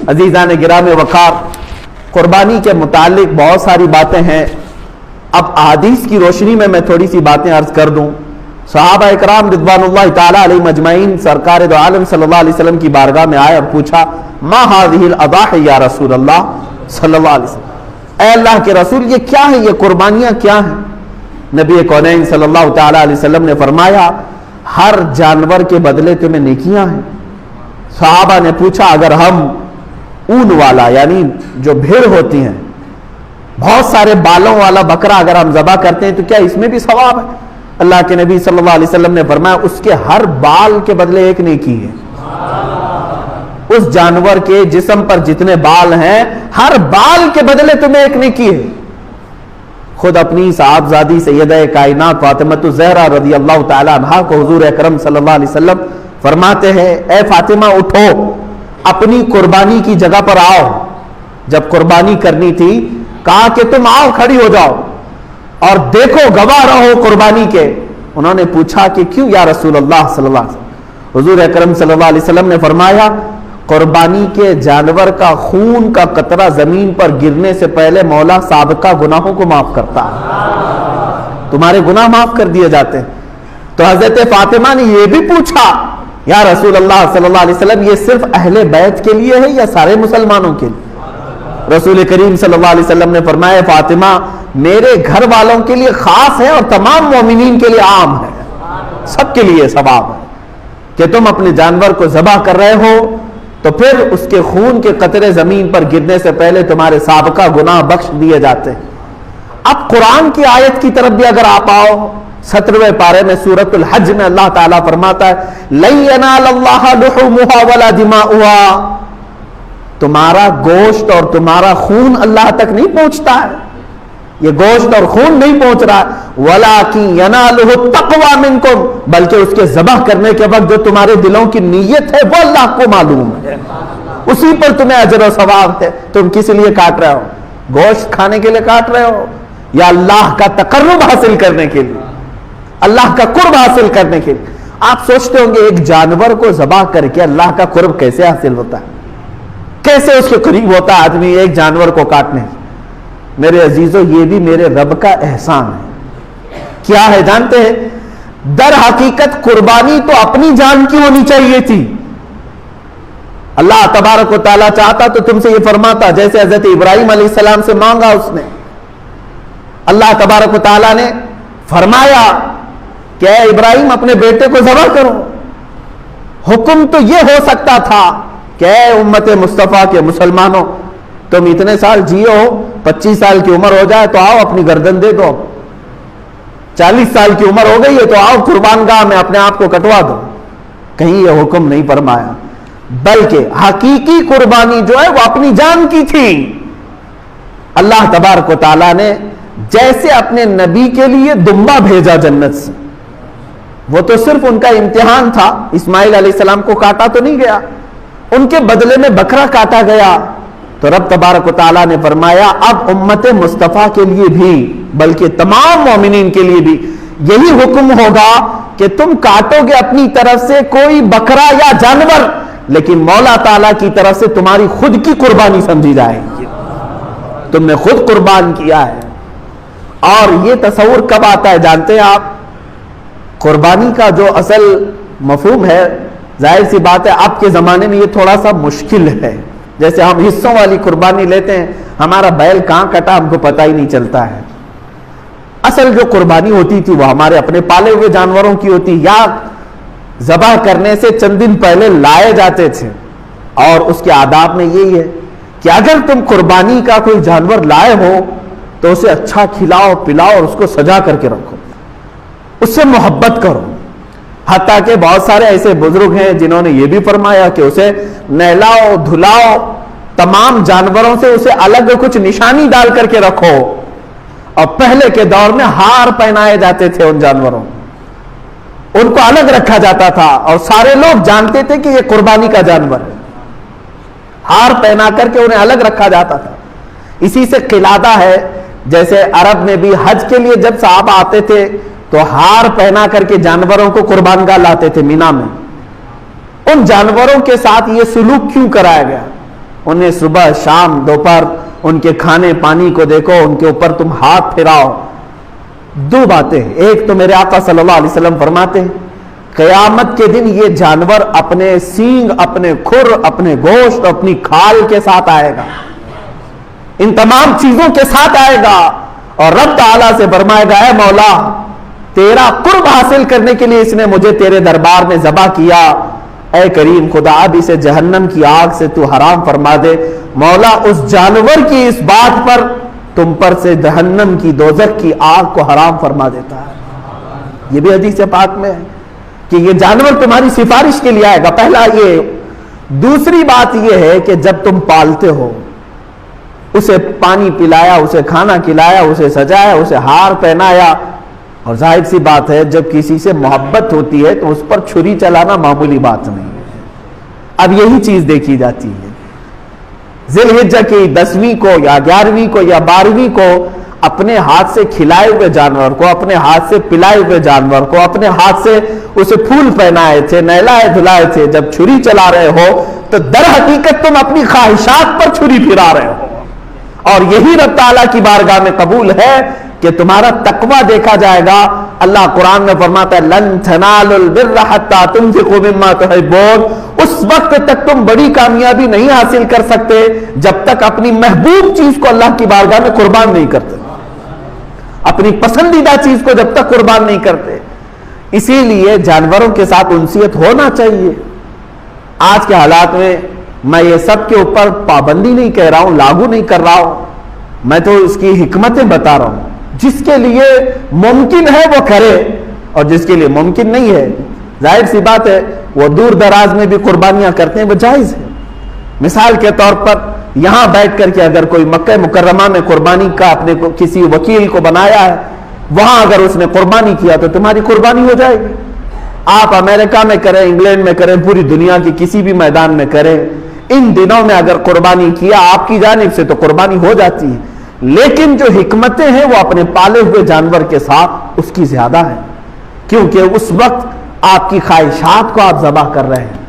عزیزان گرامی وقار، قربانی کے متعلق بہت ساری باتیں ہیں. اب احادیث کی روشنی میں تھوڑی سی باتیں عرض کر دوں. صحابہ اکرام رضوان اللہ تعالی علیہم اجمعین سرکار دو عالم صلی اللہ علیہ وسلم کی بارگاہ میں آئے اور پوچھا ما هذه الاضاحی یا رسول اللہ صلی اللہ علیہ وسلم، اے اللہ کے رسول یہ کیا ہے، یہ قربانیاں کیا ہیں؟ نبی کونین صلی اللہ تعالی علیہ وسلم نے فرمایا ہر جانور کے بدلے تمہیں نیکیاں ہیں. صحابہ نے پوچھا اگر ہم اون والا یعنی جو بھیڑ ہوتی ہیں بہت سارے بالوں والا بکرا اگر ہم ذبح کرتے ہیں تو کیا اس میں بھی ثواب ہے؟ اللہ کے نبی صلی اللہ علیہ وسلم نے فرمایا اس کے ہر بال کے بدلے ایک نیکی ہے. اس جانور کے جسم پر جتنے بال ہیں ہر بال کے بدلے تمہیں ایک نیکی ہے. خود اپنی صاحبزادی سیدہ کائنات فاطمہ الزہرا رضی اللہ تعالی عنہا کو حضور اکرم صلی اللہ علیہ وسلم فرماتے ہیں اے فاطمہ اٹھو اپنی قربانی کی جگہ پر آؤ. جب قربانی کرنی تھی کہا کہ تم آؤ کھڑی ہو جاؤ اور دیکھو گواہ رہو قربانی کے. انہوں نے پوچھا کہ کیوں یا رسول اللہ صلی اللہ علیہ وسلم؟ حضور اکرم صلی اللہ علیہ وسلم نے فرمایا قربانی کے جانور کا خون کا قطرہ زمین پر گرنے سے پہلے مولا سابقہ گناہوں کو معاف کرتا ہے، تمہارے گناہ معاف کر دیے جاتے ہیں. تو حضرت فاطمہ نے یہ بھی پوچھا یا رسول اللہ صلی اللہ علیہ وسلم یہ صرف اہل بیت کے لیے ہے یا سارے مسلمانوں کے لیے؟ رسول کریم صلی اللہ علیہ وسلم نے فرمایا فاطمہ میرے گھر والوں کے لیے خاص ہے اور تمام مومنین کے لیے عام ہے، سب کے لیے ثواب ہے کہ تم اپنے جانور کو ذبح کر رہے ہو تو پھر اس کے خون کے قطرے زمین پر گرنے سے پہلے تمہارے سابقہ گناہ بخش دیے جاتے ہیں. اب قرآن کی آیت کی طرف بھی اگر آپ آؤ 17ویں پارے میں سورۃ الحج میں اللہ تعالیٰ فرماتا ہے لَن يَنَالَ اللَّهَ لُحُومُهَا وَلَا دِمَاؤُهَا، تمہارا گوشت اور تمہارا خون اللہ تک نہیں پہنچتا ہے، یہ گوشت اور خون نہیں پہنچ رہا ہے. وَلَٰكِن يَنَالُهُ التَّقْوَىٰ مِنكُمْ، بلکہ اس کے ذبح کرنے کے وقت جو تمہارے دلوں کی نیت ہے وہ اللہ کو معلوم ہے، اسی پر تمہیں اجر و ثواب ہے. تم کس لیے کاٹ رہے ہو؟ گوشت کھانے کے لیے کاٹ رہے ہو یا اللہ کا تقرب حاصل کرنے کے لیے، اللہ کا قرب حاصل کرنے کے لیے؟ آپ سوچتے ہوں گے ایک جانور کو ذبح کر کے اللہ کا قرب کیسے حاصل ہوتا ہے، کیسے اس کے قریب ہوتا ہے آدمی ایک جانور کو کاٹنے؟ میرے عزیزو یہ بھی میرے رب کا احسان ہے. کیا ہے جانتے ہیں؟ در حقیقت قربانی تو اپنی جان کی ہونی چاہیے تھی. اللہ تبارک و تعالیٰ چاہتا تو تم سے یہ فرماتا جیسے حضرت ابراہیم علیہ السلام سے مانگا اس نے. اللہ تبارک و تعالیٰ نے فرمایا کہ اے ابراہیم اپنے بیٹے کو ذبح کرو. حکم تو یہ ہو سکتا تھا کہ اے امت مصطفیٰ کے مسلمانوں تم اتنے سال جیو 25 سال کی عمر ہو جائے تو آؤ اپنی گردن دے دو، 40 سال کی عمر ہو گئی ہے تو آؤ قربان گاہ میں اپنے آپ کو کٹوا دو. کہیں یہ حکم نہیں فرمایا، بلکہ حقیقی قربانی جو ہے وہ اپنی جان کی تھی. اللہ تبارک و تعالیٰ نے جیسے اپنے نبی کے لیے دمبا بھیجا جنت سے، وہ تو صرف ان کا امتحان تھا، اسماعیل علیہ السلام کو کاٹا تو نہیں گیا، ان کے بدلے میں بکرا کاٹا گیا. تو رب تبارک و تعالیٰ نے فرمایا اب امت مصطفیٰ کے لیے بھی بلکہ تمام مومنین کے لیے بھی یہی حکم ہوگا کہ تم کاٹو گے اپنی طرف سے کوئی بکرا یا جانور، لیکن مولا تعالیٰ کی طرف سے تمہاری خود کی قربانی سمجھی جائے گی، تم نے خود قربان کیا ہے. اور یہ تصور کب آتا ہے جانتے ہیں آپ؟ قربانی کا جو اصل مفہوم ہے ظاہر سی بات ہے اب کے زمانے میں یہ تھوڑا سا مشکل ہے. جیسے ہم حصوں والی قربانی لیتے ہیں، ہمارا بیل کہاں کٹا ہم کو پتہ ہی نہیں چلتا ہے. اصل جو قربانی ہوتی تھی وہ ہمارے اپنے پالے ہوئے جانوروں کی ہوتی، یا ذبح کرنے سے چند دن پہلے لائے جاتے تھے. اور اس کے آداب میں یہی ہے کہ اگر تم قربانی کا کوئی جانور لائے ہو تو اسے اچھا کھلاؤ پلاؤ اور اس کو سجا کر کے رکھو، اس سے محبت کرو. حتیٰ کہ بہت سارے ایسے بزرگ ہیں جنہوں نے یہ بھی فرمایا کہ اسے نہلاؤ دھلاؤ، تمام جانوروں سے اسے الگ کچھ نشانی ڈال کر کے رکھو. اور پہلے کے دور میں ہار پہنائے جاتے تھے ان جانوروں، ان کو الگ رکھا جاتا تھا اور سارے لوگ جانتے تھے کہ یہ قربانی کا جانور ہے. ہار پہنا کر کے انہیں الگ رکھا جاتا تھا. اسی سے قلادہ ہے، جیسے عرب میں بھی حج کے لیے جب صحابہ آتے تھے تو ہار پہنا کر کے جانوروں کو قربان گاہ لاتے تھے مینا میں. ان جانوروں کے ساتھ یہ سلوک کیوں کرایا گیا؟ انہیں صبح شام دوپہر ان کے کھانے پانی کو دیکھو، ان کے اوپر تم ہاتھ پھیراؤ۔ دو باتیں، ایک تو میرے آقا صلی اللہ علیہ وسلم فرماتے ہیں قیامت کے دن یہ جانور اپنے سینگ، اپنے کھر، اپنے گوشت، اپنی کھال کے ساتھ آئے گا، ان تمام چیزوں کے ساتھ آئے گا، اور رب تعالیٰ سے فرمائے گا اے مولا تیرا قرب حاصل کرنے کے لیے اس نے مجھے تیرے دربار میں ذبح کیا، اے کریم خدا اب اسے جہنم کی آگ سے تو حرام فرما دے۔ مولا اس جانور کی اس بات پر تم پر سے جہنم کی دوزخ کی آگ کو حرام فرما دیتا ہے۔ یہ بھی حدیث پاک میں ہے کہ یہ جانور تمہاری سفارش کے لیے آئے گا، پہلا یہ۔ دوسری بات یہ ہے کہ جب تم پالتے ہو، اسے پانی پلایا، اسے کھانا کھلایا، اسے سجایا، اسے ہار پہنایا، اور ظاہر سی بات ہے جب کسی سے محبت ہوتی ہے تو اس پر چھری چلانا معمولی بات نہیں ہے۔ اب یہی چیز دیکھی جاتی ہے ذی الحجہ کی 10ویں کو یا 11ویں کو یا 12ویں کو اپنے ہاتھ سے کھلائے ہوئے جانور کو، اپنے ہاتھ سے پلائے ہوئے جانور کو، اپنے ہاتھ سے اسے پھول پہنائے تھے، نہلائے دھلائے تھے، جب چھری چلا رہے ہو تو در حقیقت تم اپنی خواہشات پر چھری پھرا رہے ہو، اور یہی رب تعالیٰ کی بارگاہ میں قبول ہے کہ تمہارا تقوی دیکھا جائے گا۔ اللہ قرآن میں فرماتا ہے لن تنالوا البر حتى تنفقوا مما تحبون، اس وقت تک تم بڑی کامیابی نہیں حاصل کر سکتے جب تک اپنی محبوب چیز کو اللہ کی بارگاہ میں قربان نہیں کرتے، اپنی پسندیدہ چیز کو جب تک قربان نہیں کرتے۔ اسی لیے جانوروں کے ساتھ انسیت ہونا چاہیے۔ آج کے حالات میں یہ سب کے اوپر پابندی نہیں کہہ رہا ہوں، لاگو نہیں کر رہا ہوں، میں تو اس کی حکمتیں بتا رہا ہوں۔ جس کے لیے ممکن ہے وہ کرے، اور جس کے لیے ممکن نہیں ہے ظاہر سی بات ہے وہ دور دراز میں بھی قربانیاں کرتے ہیں، وہ جائز ہے۔ مثال کے طور پر یہاں بیٹھ کر کے اگر کوئی مکہ مکرمہ میں قربانی کا اپنے کسی وکیل کو بنایا ہے، وہاں اگر اس نے قربانی کیا تو تمہاری قربانی ہو جائے گی۔ آپ امریکہ میں کریں، انگلینڈ میں کریں، پوری دنیا کی کسی بھی میدان میں کریں، ان دنوں میں اگر قربانی کیا آپ کی جانب سے تو قربانی ہو جاتی ہے، لیکن جو حکمتیں ہیں وہ اپنے پالے ہوئے جانور کے ساتھ اس کی زیادہ ہیں، کیونکہ اس وقت آپ کی خواہشات کو آپ ذبح کر رہے ہیں۔